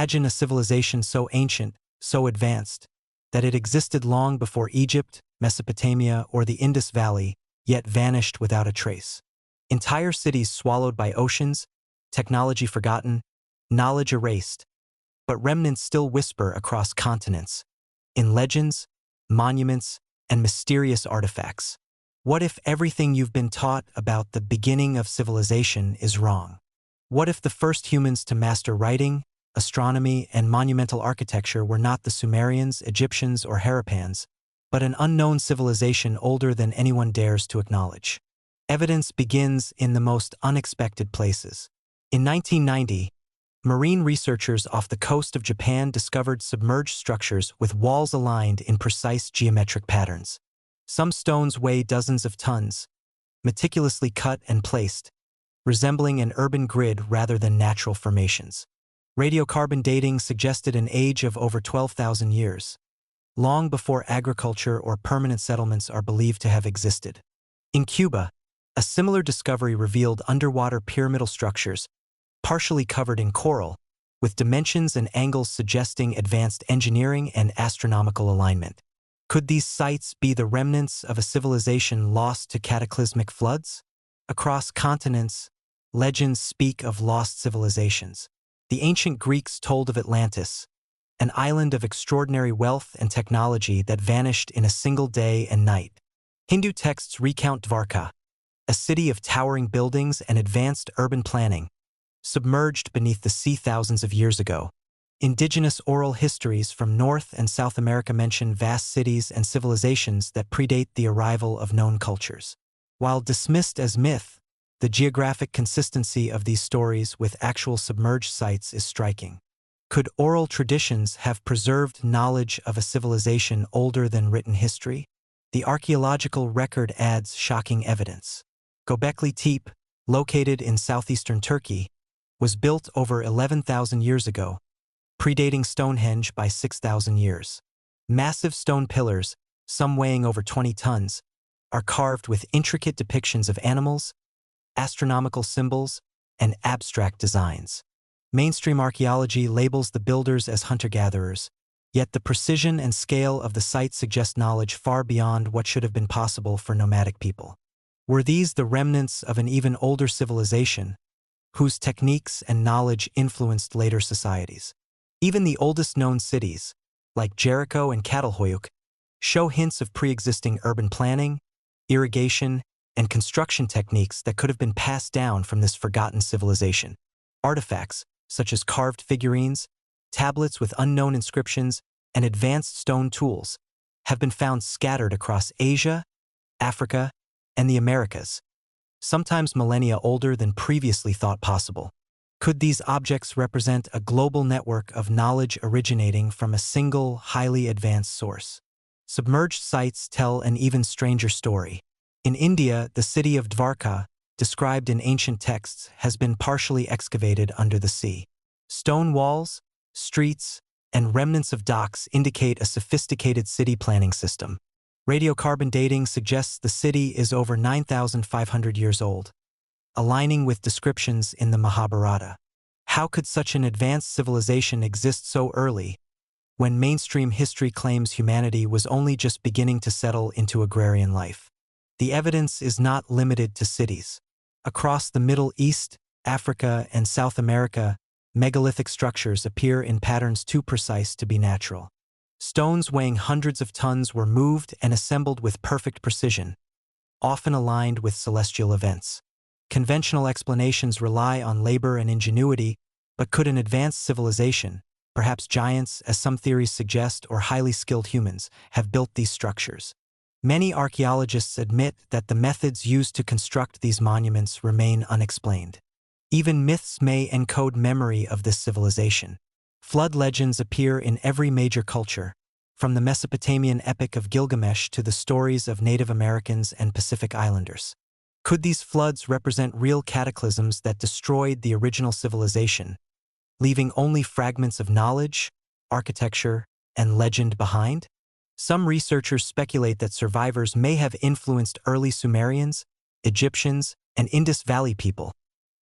Imagine a civilization so ancient, so advanced, that it existed long before Egypt, Mesopotamia, or the Indus Valley, yet vanished without a trace. Entire cities swallowed by oceans, technology forgotten, knowledge erased, but remnants still whisper across continents, in legends, monuments, and mysterious artifacts. What if everything you've been taught about the beginning of civilization is wrong? What if the first humans to master writing, astronomy, and monumental architecture were not the Sumerians, Egyptians, or Harappans, but an unknown civilization older than anyone dares to acknowledge? Evidence begins in the most unexpected places. In 1990, marine researchers off the coast of Japan discovered submerged structures with walls aligned in precise geometric patterns. Some stones weigh dozens of tons, meticulously cut and placed, resembling an urban grid rather than natural formations. Radiocarbon dating suggested an age of over 12,000 years, long before agriculture or permanent settlements are believed to have existed. In Cuba, a similar discovery revealed underwater pyramidal structures, partially covered in coral, with dimensions and angles suggesting advanced engineering and astronomical alignment. Could these sites be the remnants of a civilization lost to cataclysmic floods? Across continents, legends speak of lost civilizations. The ancient Greeks told of Atlantis, an island of extraordinary wealth and technology that vanished in a single day and night. Hindu texts recount Dvarka, a city of towering buildings and advanced urban planning, submerged beneath the sea thousands of years ago. Indigenous oral histories from North and South America mention vast cities and civilizations that predate the arrival of known cultures. While dismissed as myth, the geographic consistency of these stories with actual submerged sites is striking. Could oral traditions have preserved knowledge of a civilization older than written history? The archaeological record adds shocking evidence. Göbekli Tepe, located in southeastern Turkey, was built over 11,000 years ago, predating Stonehenge by 6,000 years. Massive stone pillars, some weighing over 20 tons, are carved with intricate depictions of animals, astronomical symbols, and abstract designs. Mainstream archaeology labels the builders as hunter-gatherers, yet the precision and scale of the site suggest knowledge far beyond what should have been possible for nomadic people. Were these the remnants of an even older civilization, whose techniques and knowledge influenced later societies? Even the oldest known cities, like Jericho and Catalhoyuk, show hints of pre-existing urban planning, irrigation, and construction techniques that could have been passed down from this forgotten civilization. Artifacts, such as carved figurines, tablets with unknown inscriptions, and advanced stone tools, have been found scattered across Asia, Africa, and the Americas, sometimes millennia older than previously thought possible. Could these objects represent a global network of knowledge originating from a single, highly advanced source? Submerged sites tell an even stranger story. In India, the city of Dvarka, described in ancient texts, has been partially excavated under the sea. Stone walls, streets, and remnants of docks indicate a sophisticated city planning system. Radiocarbon dating suggests the city is over 9,500 years old, aligning with descriptions in the Mahabharata. How could such an advanced civilization exist so early, when mainstream history claims humanity was only just beginning to settle into agrarian life? The evidence is not limited to cities. Across the Middle East, Africa, and South America, megalithic structures appear in patterns too precise to be natural. Stones weighing hundreds of tons were moved and assembled with perfect precision, often aligned with celestial events. Conventional explanations rely on labor and ingenuity, but could an advanced civilization, perhaps giants, as some theories suggest, or highly skilled humans, have built these structures? Many archaeologists admit that the methods used to construct these monuments remain unexplained. Even myths may encode memory of this civilization. Flood legends appear in every major culture, from the Mesopotamian epic of Gilgamesh to the stories of Native Americans and Pacific Islanders. Could these floods represent real cataclysms that destroyed the original civilization, leaving only fragments of knowledge, architecture, and legend behind? Some researchers speculate that survivors may have influenced early Sumerians, Egyptians, and Indus Valley people,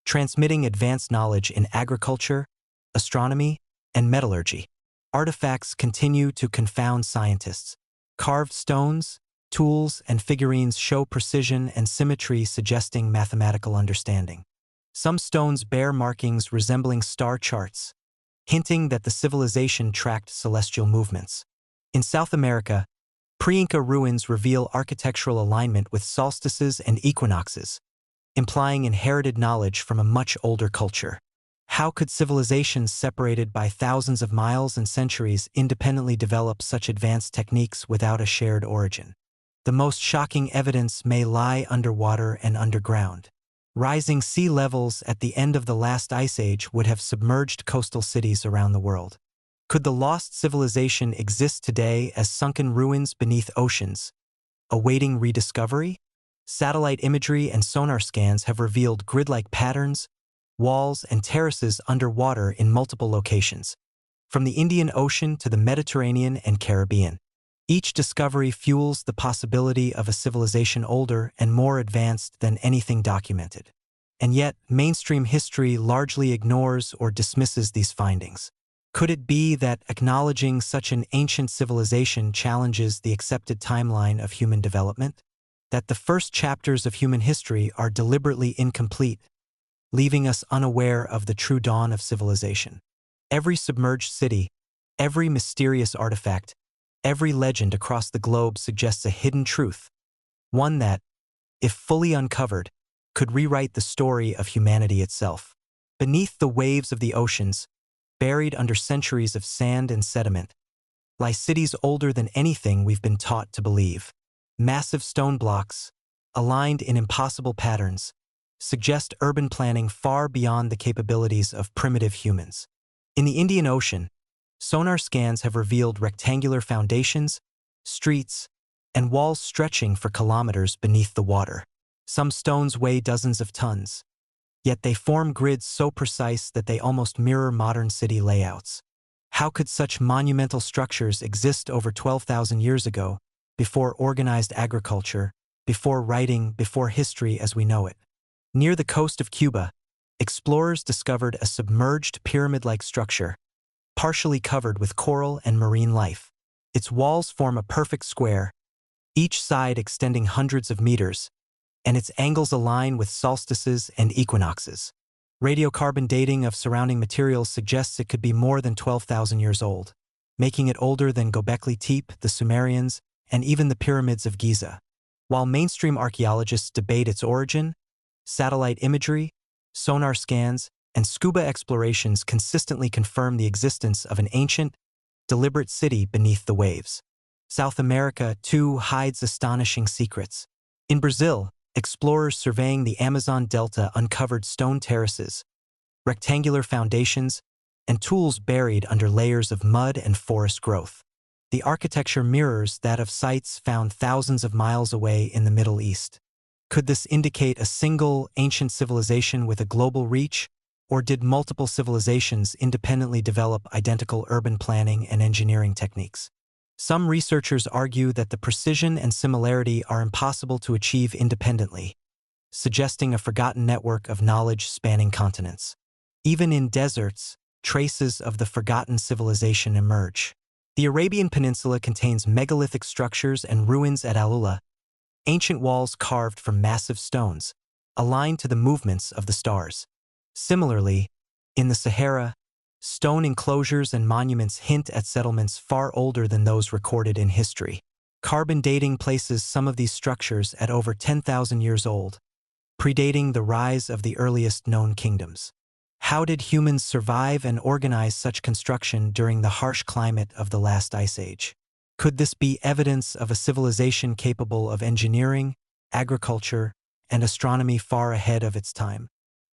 transmitting advanced knowledge in agriculture, astronomy, and metallurgy. Artifacts continue to confound scientists. Carved stones, tools, and figurines show precision and symmetry suggesting mathematical understanding. Some stones bear markings resembling star charts, hinting that the civilization tracked celestial movements. In South America, pre-Inca ruins reveal architectural alignment with solstices and equinoxes, implying inherited knowledge from a much older culture. How could civilizations separated by thousands of miles and centuries independently develop such advanced techniques without a shared origin? The most shocking evidence may lie underwater and underground. Rising sea levels at the end of the last ice age would have submerged coastal cities around the world. Could the lost civilization exist today as sunken ruins beneath oceans, awaiting rediscovery? Satellite imagery and sonar scans have revealed grid-like patterns, walls, and terraces underwater in multiple locations, from the Indian Ocean to the Mediterranean and Caribbean. Each discovery fuels the possibility of a civilization older and more advanced than anything documented. And yet, mainstream history largely ignores or dismisses these findings. Could it be that acknowledging such an ancient civilization challenges the accepted timeline of human development? That the first chapters of human history are deliberately incomplete, leaving us unaware of the true dawn of civilization? Every submerged city, every mysterious artifact, every legend across the globe suggests a hidden truth, one that, if fully uncovered, could rewrite the story of humanity itself. Beneath the waves of the oceans, buried under centuries of sand and sediment, lie cities older than anything we've been taught to believe. Massive stone blocks, aligned in impossible patterns, suggest urban planning far beyond the capabilities of primitive humans. In the Indian Ocean, sonar scans have revealed rectangular foundations, streets, and walls stretching for kilometers beneath the water. Some stones weigh dozens of tons, yet they form grids so precise that they almost mirror modern city layouts. How could such monumental structures exist over 12,000 years ago, before organized agriculture, before writing, before history as we know it? Near the coast of Cuba, explorers discovered a submerged pyramid-like structure, partially covered with coral and marine life. Its walls form a perfect square, each side extending hundreds of meters, and its angles align with solstices and equinoxes. Radiocarbon dating of surrounding materials suggests it could be more than 12,000 years old, making it older than Göbekli Tepe, the Sumerians, and even the pyramids of Giza. While mainstream archaeologists debate its origin, satellite imagery, sonar scans, and scuba explorations consistently confirm the existence of an ancient, deliberate city beneath the waves. South America, too, hides astonishing secrets. In Brazil, explorers surveying the Amazon Delta uncovered stone terraces, rectangular foundations, and tools buried under layers of mud and forest growth. The architecture mirrors that of sites found thousands of miles away in the Middle East. Could this indicate a single ancient civilization with a global reach, or did multiple civilizations independently develop identical urban planning and engineering techniques? Some researchers argue that the precision and similarity are impossible to achieve independently, suggesting a forgotten network of knowledge spanning continents. Even in deserts, traces of the forgotten civilization emerge. The Arabian Peninsula contains megalithic structures and ruins at Alula, ancient walls carved from massive stones, aligned to the movements of the stars. Similarly, in the Sahara, stone enclosures and monuments hint at settlements far older than those recorded in history. Carbon dating places some of these structures at over 10,000 years old, predating the rise of the earliest known kingdoms. How did humans survive and organize such construction during the harsh climate of the last ice age? Could this be evidence of a civilization capable of engineering, agriculture, and astronomy far ahead of its time?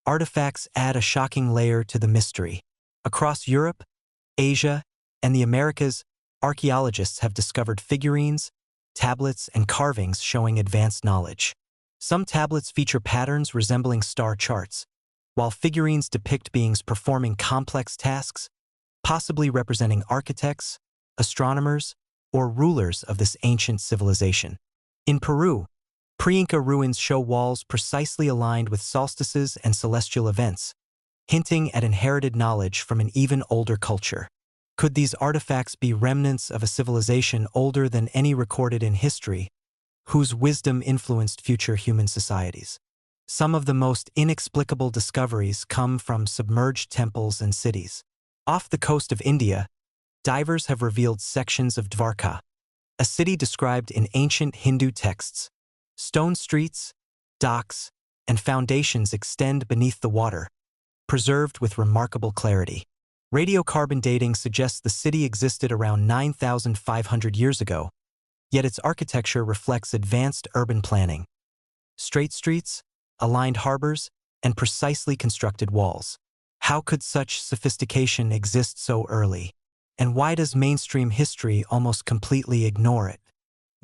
Artifacts add a shocking layer to the mystery. Across Europe, Asia, and the Americas, archaeologists have discovered figurines, tablets, and carvings showing advanced knowledge. Some tablets feature patterns resembling star charts, while figurines depict beings performing complex tasks, possibly representing architects, astronomers, or rulers of this ancient civilization. In Peru, pre-Inca ruins show walls precisely aligned with solstices and celestial events, hinting at inherited knowledge from an even older culture. Could these artifacts be remnants of a civilization older than any recorded in history, whose wisdom influenced future human societies? Some of the most inexplicable discoveries come from submerged temples and cities. Off the coast of India, divers have revealed sections of Dwarka, a city described in ancient Hindu texts. Stone streets, docks, and foundations extend beneath the water, preserved with remarkable clarity. Radiocarbon dating suggests the city existed around 9,500 years ago, yet its architecture reflects advanced urban planning. Straight streets, aligned harbors, and precisely constructed walls. How could such sophistication exist so early? And why does mainstream history almost completely ignore it?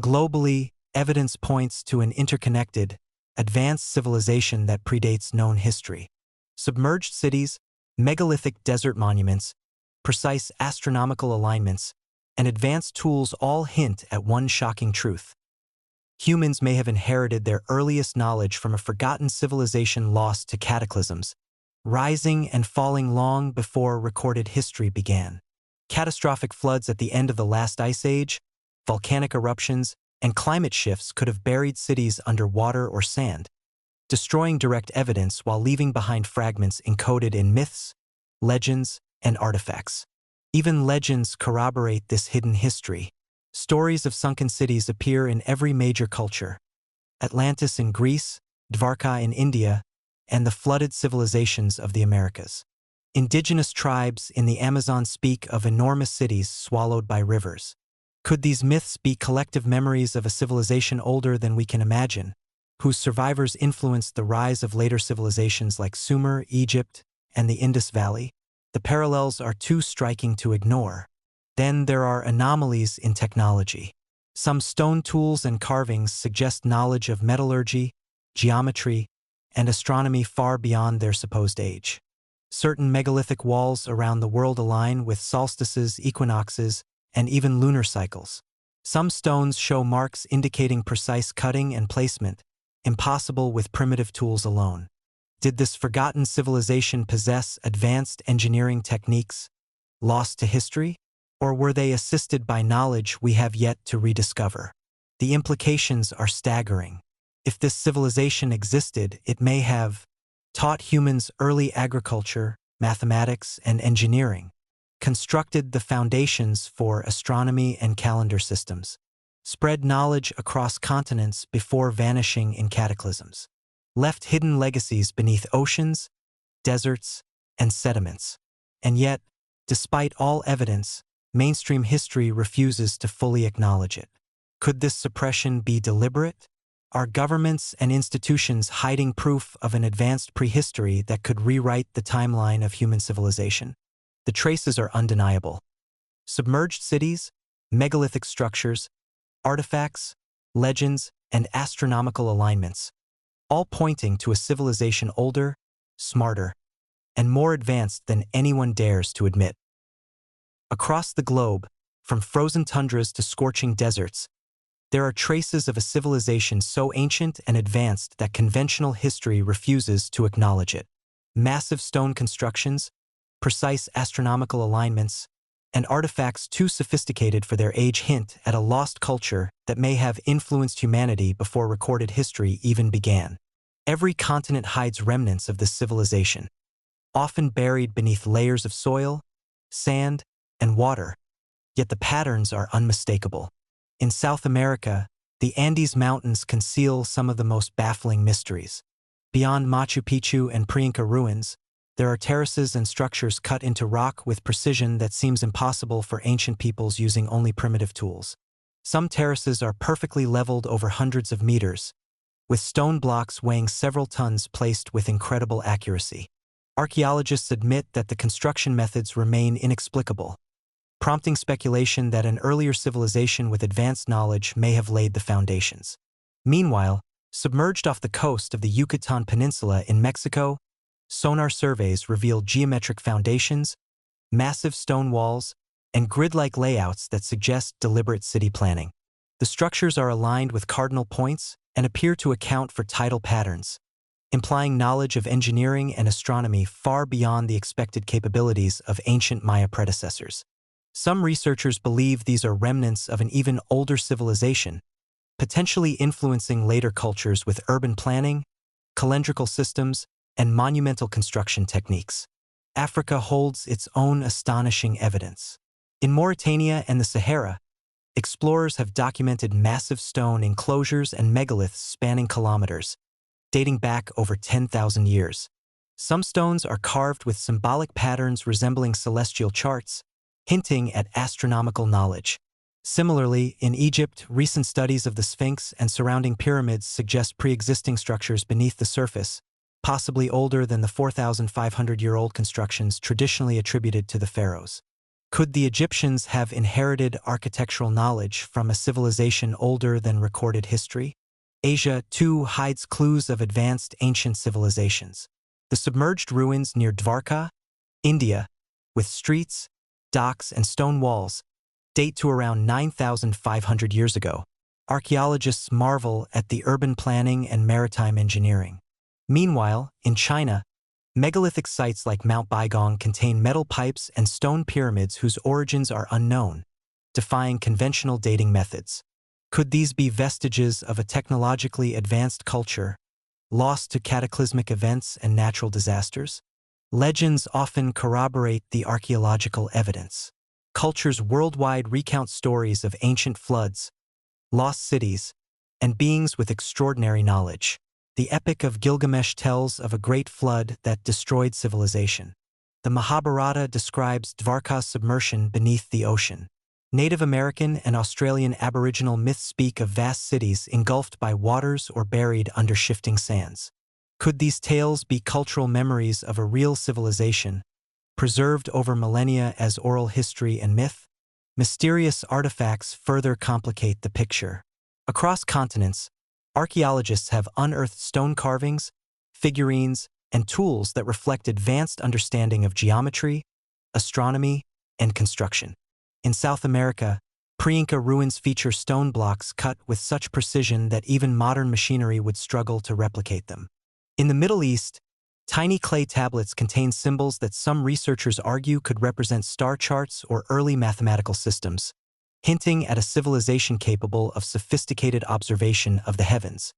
Globally, evidence points to an interconnected, advanced civilization that predates known history. Submerged cities, megalithic desert monuments, precise astronomical alignments, and advanced tools all hint at one shocking truth. Humans may have inherited their earliest knowledge from a forgotten civilization lost to cataclysms, rising and falling long before recorded history began. Catastrophic floods at the end of the last ice age, volcanic eruptions, and climate shifts could have buried cities under water or sand, destroying direct evidence while leaving behind fragments encoded in myths, legends, and artifacts. Even legends corroborate this hidden history. Stories of sunken cities appear in every major culture: Atlantis in Greece, Dwarka in India, and the flooded civilizations of the Americas. Indigenous tribes in the Amazon speak of enormous cities swallowed by rivers. Could these myths be collective memories of a civilization older than we can imagine, whose survivors influenced the rise of later civilizations like Sumer, Egypt, and the Indus Valley? The parallels are too striking to ignore. Then there are anomalies in technology. Some stone tools and carvings suggest knowledge of metallurgy, geometry, and astronomy far beyond their supposed age. Certain megalithic walls around the world align with solstices, equinoxes, and even lunar cycles. Some stones show marks indicating precise cutting and placement, impossible with primitive tools alone. Did this forgotten civilization possess advanced engineering techniques, lost to history? Or were they assisted by knowledge we have yet to rediscover? The implications are staggering. If this civilization existed, it may have taught humans early agriculture, mathematics, and engineering, constructed the foundations for astronomy and calendar systems, spread knowledge across continents before vanishing in cataclysms, left hidden legacies beneath oceans, deserts, and sediments. And yet, despite all evidence, mainstream history refuses to fully acknowledge it. Could this suppression be deliberate? Are governments and institutions hiding proof of an advanced prehistory that could rewrite the timeline of human civilization? The traces are undeniable. Submerged cities, megalithic structures, artifacts, legends, and astronomical alignments, all pointing to a civilization older, smarter, and more advanced than anyone dares to admit. Across the globe, from frozen tundras to scorching deserts, there are traces of a civilization so ancient and advanced that conventional history refuses to acknowledge it. Massive stone constructions, precise astronomical alignments, and artifacts too sophisticated for their age hint at a lost culture that may have influenced humanity before recorded history even began. Every continent hides remnants of this civilization, often buried beneath layers of soil, sand, and water, yet the patterns are unmistakable. In South America, the Andes Mountains conceal some of the most baffling mysteries. Beyond Machu Picchu and pre-Inca ruins, there are terraces and structures cut into rock with precision that seems impossible for ancient peoples using only primitive tools. Some terraces are perfectly leveled over hundreds of meters, with stone blocks weighing several tons placed with incredible accuracy. Archaeologists admit that the construction methods remain inexplicable, prompting speculation that an earlier civilization with advanced knowledge may have laid the foundations. Meanwhile, submerged off the coast of the Yucatan Peninsula in Mexico, sonar surveys reveal geometric foundations, massive stone walls, and grid-like layouts that suggest deliberate city planning. The structures are aligned with cardinal points and appear to account for tidal patterns, implying knowledge of engineering and astronomy far beyond the expected capabilities of ancient Maya predecessors. Some researchers believe these are remnants of an even older civilization, potentially influencing later cultures with urban planning, calendrical systems, and monumental construction techniques. Africa holds its own astonishing evidence. In Mauritania and the Sahara, explorers have documented massive stone enclosures and megaliths spanning kilometers, dating back over 10,000 years. Some stones are carved with symbolic patterns resembling celestial charts, hinting at astronomical knowledge. Similarly, in Egypt, recent studies of the Sphinx and surrounding pyramids suggest pre-existing structures beneath the surface, possibly older than the 4,500-year-old constructions traditionally attributed to the pharaohs. Could the Egyptians have inherited architectural knowledge from a civilization older than recorded history? Asia, too, hides clues of advanced ancient civilizations. The submerged ruins near Dvarka, India, with streets, docks, and stone walls, date to around 9,500 years ago. Archaeologists marvel at the urban planning and maritime engineering. Meanwhile, in China, megalithic sites like Mount Baigong contain metal pipes and stone pyramids whose origins are unknown, defying conventional dating methods. Could these be vestiges of a technologically advanced culture, lost to cataclysmic events and natural disasters? Legends often corroborate the archaeological evidence. Cultures worldwide recount stories of ancient floods, lost cities, and beings with extraordinary knowledge. The Epic of Gilgamesh tells of a great flood that destroyed civilization. The Mahabharata describes Dvarka's submersion beneath the ocean. Native American and Australian Aboriginal myths speak of vast cities engulfed by waters or buried under shifting sands. Could these tales be cultural memories of a real civilization, preserved over millennia as oral history and myth? Mysterious artifacts further complicate the picture. Across continents, archaeologists have unearthed stone carvings, figurines, and tools that reflect advanced understanding of geometry, astronomy, and construction. In South America, pre-Inca ruins feature stone blocks cut with such precision that even modern machinery would struggle to replicate them. In the Middle East, tiny clay tablets contain symbols that some researchers argue could represent star charts or early mathematical systems, hinting at a civilization capable of sophisticated observation of the heavens.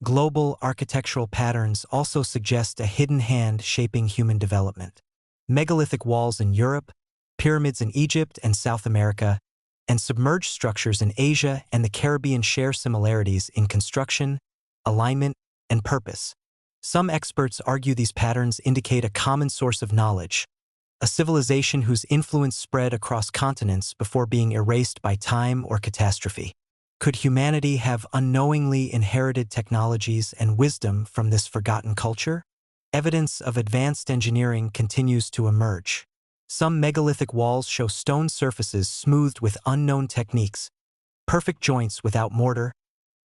Global architectural patterns also suggest a hidden hand shaping human development. Megalithic walls in Europe, pyramids in Egypt and South America, and submerged structures in Asia and the Caribbean share similarities in construction, alignment, and purpose. Some experts argue these patterns indicate a common source of knowledge, a civilization whose influence spread across continents before being erased by time or catastrophe. Could humanity have unknowingly inherited technologies and wisdom from this forgotten culture? Evidence of advanced engineering continues to emerge. Some megalithic walls show stone surfaces smoothed with unknown techniques, perfect joints without mortar,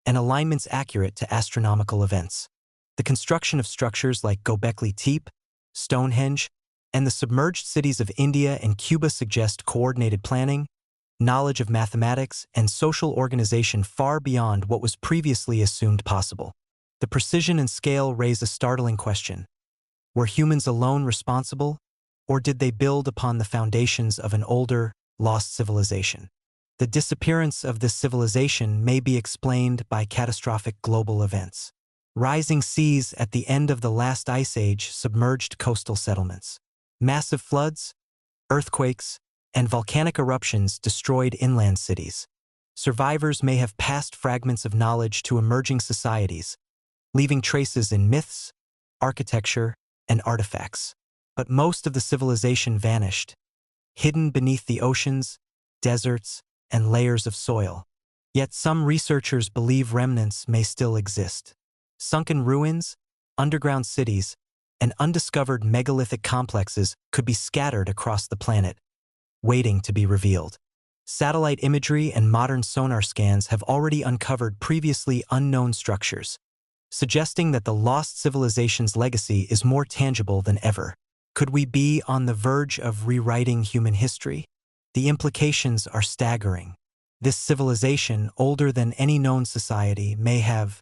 and alignments accurate to astronomical events. The construction of structures like Göbekli Tepe, Stonehenge, and the submerged cities of India and Cuba suggest coordinated planning, knowledge of mathematics, and social organization far beyond what was previously assumed possible. The precision and scale raise a startling question. Were humans alone responsible, or did they build upon the foundations of an older, lost civilization? The disappearance of this civilization may be explained by catastrophic global events. Rising seas at the end of the last ice age submerged coastal settlements. Massive floods, earthquakes, and volcanic eruptions destroyed inland cities. Survivors may have passed fragments of knowledge to emerging societies, leaving traces in myths, architecture, and artifacts. But most of the civilization vanished, hidden beneath the oceans, deserts, and layers of soil. Yet some researchers believe remnants may still exist. Sunken ruins, underground cities, and undiscovered megalithic complexes could be scattered across the planet, waiting to be revealed. Satellite imagery and modern sonar scans have already uncovered previously unknown structures, suggesting that the lost civilization's legacy is more tangible than ever. Could we be on the verge of rewriting human history? The implications are staggering. This civilization, older than any known society, may have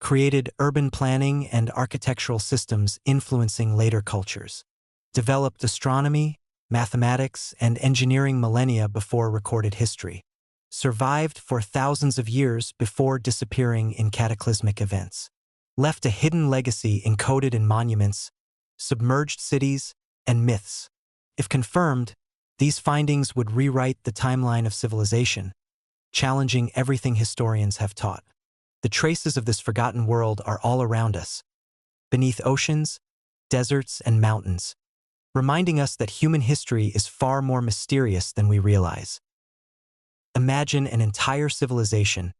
created urban planning and architectural systems influencing later cultures, developed astronomy, mathematics, and engineering millennia before recorded history, survived for thousands of years before disappearing in cataclysmic events, left a hidden legacy encoded in monuments, submerged cities, and myths. If confirmed, these findings would rewrite the timeline of civilization, challenging everything historians have taught. The traces of this forgotten world are all around us, beneath oceans, deserts, and mountains, reminding us that human history is far more mysterious than we realize. Imagine an entire civilization,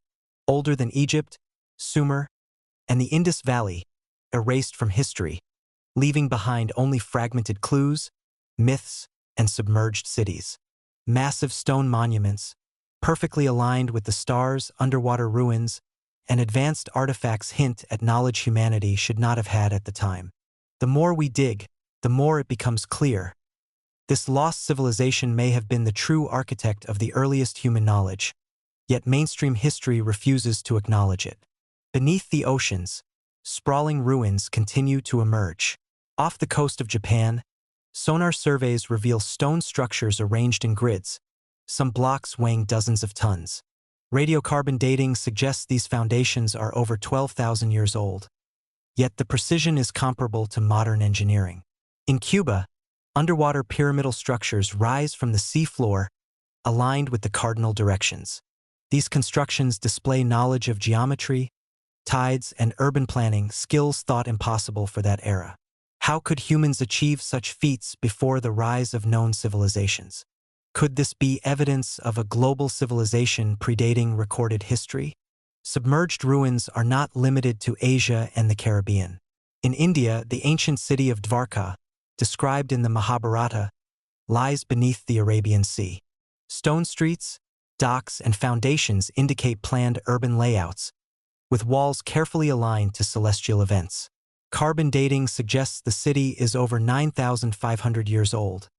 older than Egypt, Sumer, and the Indus Valley, erased from history, leaving behind only fragmented clues, myths, and submerged cities. Massive stone monuments, perfectly aligned with the stars, underwater ruins, and advanced artifacts hint at knowledge humanity should not have had at the time. The more we dig, the more it becomes clear. This lost civilization may have been the true architect of the earliest human knowledge, yet mainstream history refuses to acknowledge it. Beneath the oceans, sprawling ruins continue to emerge. Off the coast of Japan, sonar surveys reveal stone structures arranged in grids, some blocks weighing dozens of tons. Radiocarbon dating suggests these foundations are over 12,000 years old, yet the precision is comparable to modern engineering. In Cuba, underwater pyramidal structures rise from the seafloor, aligned with the cardinal directions. These constructions display knowledge of geometry, tides, and urban planning, skills thought impossible for that era. How could humans achieve such feats before the rise of known civilizations? Could this be evidence of a global civilization predating recorded history? Submerged ruins are not limited to Asia and the Caribbean. In India, the ancient city of Dwarka, described in the Mahabharata, lies beneath the Arabian Sea. Stone streets, docks, and foundations indicate planned urban layouts, with walls carefully aligned to celestial events. Carbon dating suggests the city is over 9,500 years old,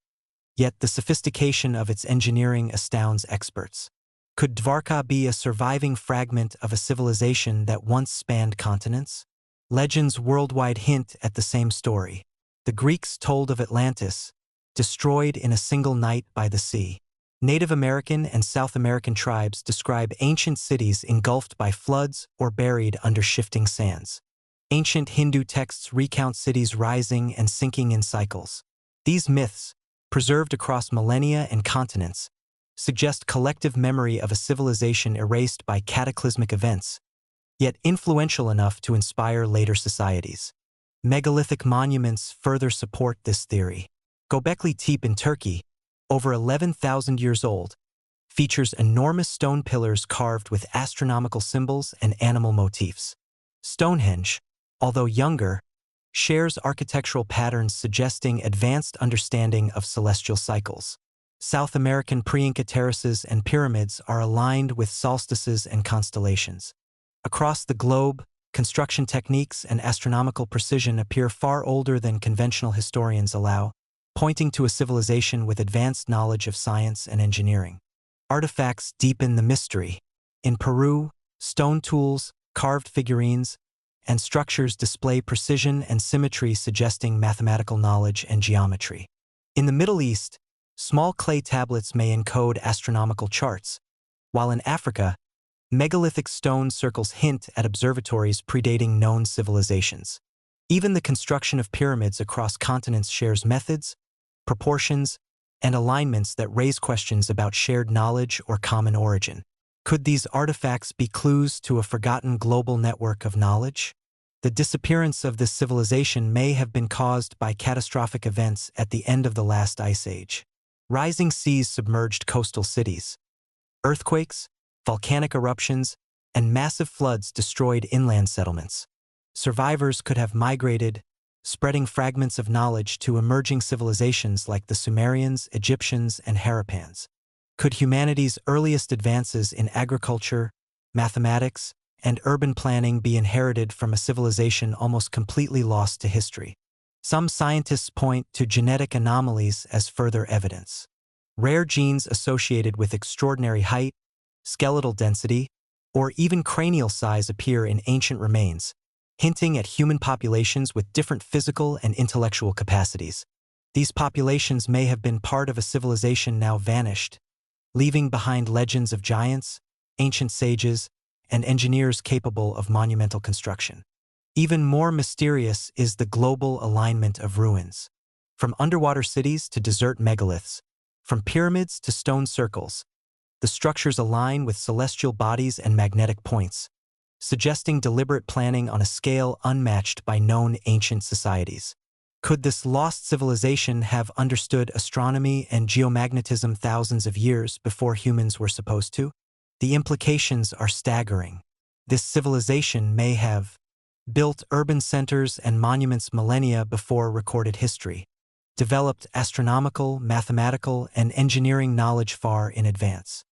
yet the sophistication of its engineering astounds experts. Could Dwarka be a surviving fragment of a civilization that once spanned continents? Legends worldwide hint at the same story. The Greeks told of Atlantis, destroyed in a single night by the sea. Native American and South American tribes describe ancient cities engulfed by floods or buried under shifting sands. Ancient Hindu texts recount cities rising and sinking in cycles. These myths, preserved across millennia and continents, suggest collective memory of a civilization erased by cataclysmic events, yet influential enough to inspire later societies. Megalithic monuments further support this theory. Göbekli Tepe in Turkey, over 11,000 years old, features enormous stone pillars carved with astronomical symbols and animal motifs. Stonehenge, although younger, shares architectural patterns suggesting advanced understanding of celestial cycles. South American pre-Inca terraces and pyramids are aligned with solstices and constellations. Across the globe, construction techniques and astronomical precision appear far older than conventional historians allow, pointing to a civilization with advanced knowledge of science and engineering. Artifacts deepen the mystery. In Peru, stone tools, carved figurines, and structures display precision and symmetry suggesting mathematical knowledge and geometry. In the Middle East, small clay tablets may encode astronomical charts, while in Africa, megalithic stone circles hint at observatories predating known civilizations. Even the construction of pyramids across continents shares methods, proportions, and alignments that raise questions about shared knowledge or common origin. Could these artifacts be clues to a forgotten global network of knowledge? The disappearance of this civilization may have been caused by catastrophic events at the end of the last ice age. Rising seas submerged coastal cities. Earthquakes, volcanic eruptions, and massive floods destroyed inland settlements. Survivors could have migrated, spreading fragments of knowledge to emerging civilizations like the Sumerians, Egyptians, and Harappans. Could humanity's earliest advances in agriculture, mathematics, and urban planning be inherited from a civilization almost completely lost to history? Some scientists point to genetic anomalies as further evidence. Rare genes associated with extraordinary height, skeletal density, or even cranial size appear in ancient remains, hinting at human populations with different physical and intellectual capacities. These populations may have been part of a civilization now vanished, leaving behind legends of giants, ancient sages, and engineers capable of monumental construction. Even more mysterious is the global alignment of ruins. From underwater cities to desert megaliths, from pyramids to stone circles, the structures align with celestial bodies and magnetic points, suggesting deliberate planning on a scale unmatched by known ancient societies. Could this lost civilization have understood astronomy and geomagnetism thousands of years before humans were supposed to? The implications are staggering. This civilization may have built urban centers and monuments millennia before recorded history, developed astronomical, mathematical, and engineering knowledge far in advance,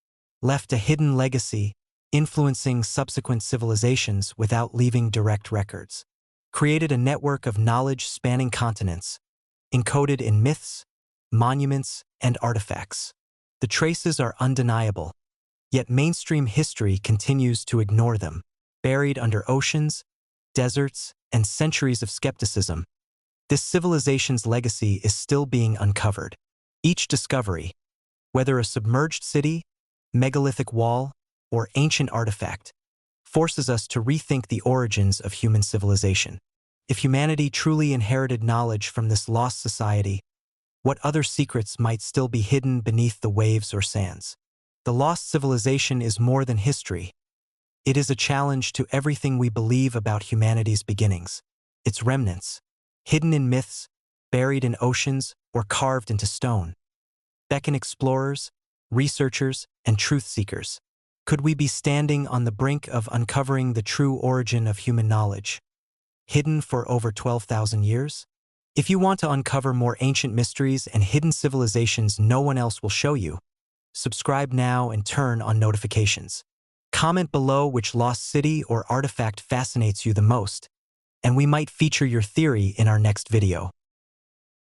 left a hidden legacy, influencing subsequent civilizations without leaving direct records, created a network of knowledge spanning continents, encoded in myths, monuments, and artifacts. The traces are undeniable, yet mainstream history continues to ignore them. Buried under oceans, deserts, and centuries of skepticism, this civilization's legacy is still being uncovered. Each discovery, whether a submerged city, megalithic wall, or ancient artifact, forces us to rethink the origins of human civilization. If humanity truly inherited knowledge from this lost society, what other secrets might still be hidden beneath the waves or sands? The lost civilization is more than history. It is a challenge to everything we believe about humanity's beginnings. Its remnants, hidden in myths, buried in oceans, or carved into stone, beckon explorers, researchers, and truth seekers. Could we be standing on the brink of uncovering the true origin of human knowledge, hidden for over 12,000 years? If you want to uncover more ancient mysteries and hidden civilizations no one else will show you, subscribe now and turn on notifications. Comment below which lost city or artifact fascinates you the most, and we might feature your theory in our next video.